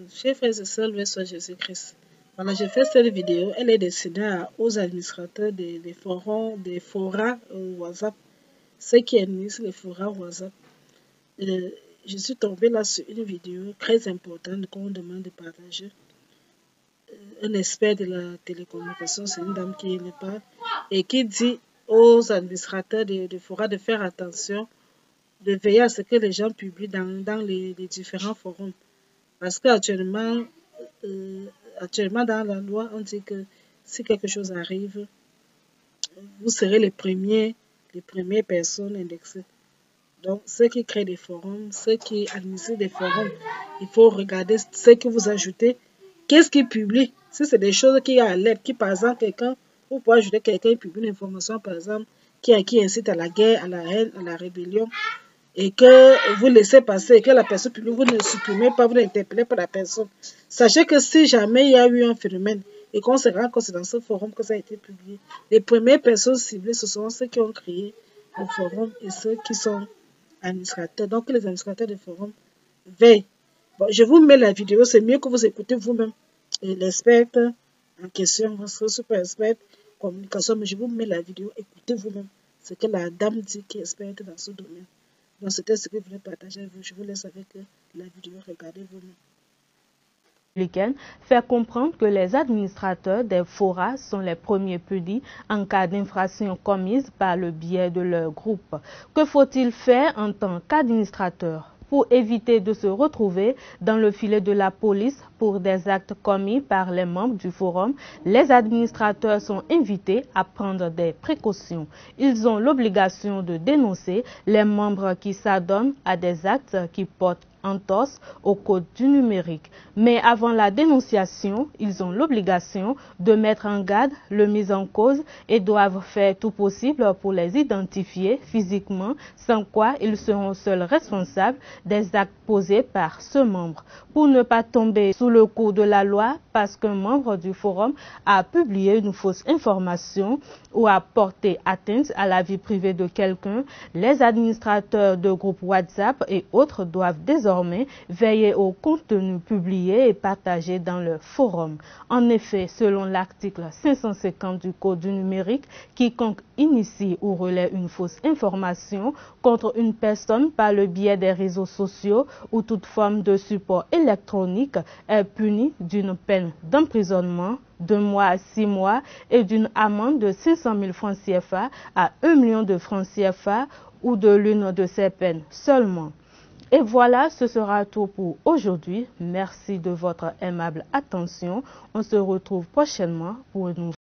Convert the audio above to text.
Chers frères et sœurs, loué soit Jésus-Christ. Voilà, j'ai fait cette vidéo. Elle est destinée aux administrateurs des forums, des forats WhatsApp, ceux qui administrent les forats WhatsApp. Je suis tombée là sur une vidéo très importante qu'on me demande de partager. Un expert de la télécommunication, c'est une dame qui n'est pas, et qui dit aux administrateurs des forats de faire attention, de veiller à ce que les gens publient dans les différents forums. Parce qu'actuellement, dans la loi, on dit que si quelque chose arrive, vous serez les premières personnes indexées. Donc, ceux qui créent des forums, ceux qui administrent des forums, il faut regarder ce que vous ajoutez. Qu'est-ce qu'ils publient? Si c'est des choses qui alertent, qui par exemple, vous pouvez ajouter quelqu'un qui publie une information, par exemple, qui incite à la guerre, à la haine, à la rébellion, et que vous laissez passer, et que la personne publie, vous ne supprimez pas, vous n'interpellez pas la personne. Sachez que si jamais il y a eu un phénomène et qu'on se rend compte que c'est dans ce forum que ça a été publié, les premières personnes ciblées, ce sont ceux qui ont créé le forum et ceux qui sont administrateurs. Donc les administrateurs du forum veillent. Bon, je vous mets la vidéo, c'est mieux que vous écoutez vous-même. Et l'experte en question, votre super experte communication, mais je vous mets la vidéo, écoutez vous-même ce que la dame dit qui est experte dans ce domaine. Donc c'était ce que je voulais partager avec vous. Je vous laisse avec la vidéo, regardez vous-même. Fait comprendre que les administrateurs des forats sont les premiers punis en cas d'infraction commise par le biais de leur groupe. Que faut-il faire en tant qu'administrateur pour éviter de se retrouver dans le filet de la police pour des actes commis par les membres du forum? Les administrateurs sont invités à prendre des précautions. Ils ont l'obligation de dénoncer les membres qui s'adonnent à des actes qui portent entorse au code du numérique. Mais avant la dénonciation, ils ont l'obligation de mettre en garde le mis en cause et doivent faire tout possible pour les identifier physiquement, sans quoi ils seront seuls responsables des actes posés par ce membre. Pour ne pas tomber sous le coup de la loi parce qu'un membre du forum a publié une fausse information ou a porté atteinte à la vie privée de quelqu'un, les administrateurs de groupes WhatsApp et autres doivent désormais veiller au contenu publié et partagé dans le forum. En effet, selon l'article 550 du Code du numérique, quiconque initie ou relaie une fausse information contre une personne par le biais des réseaux sociaux ou toute forme de support électronique est puni d'une peine d'emprisonnement de 2 mois à 6 mois et d'une amende de 500 000 francs CFA à 1 million de francs CFA ou de l'une de ces peines seulement. Et voilà, ce sera tout pour aujourd'hui. Merci de votre aimable attention. On se retrouve prochainement pour une nouvelle.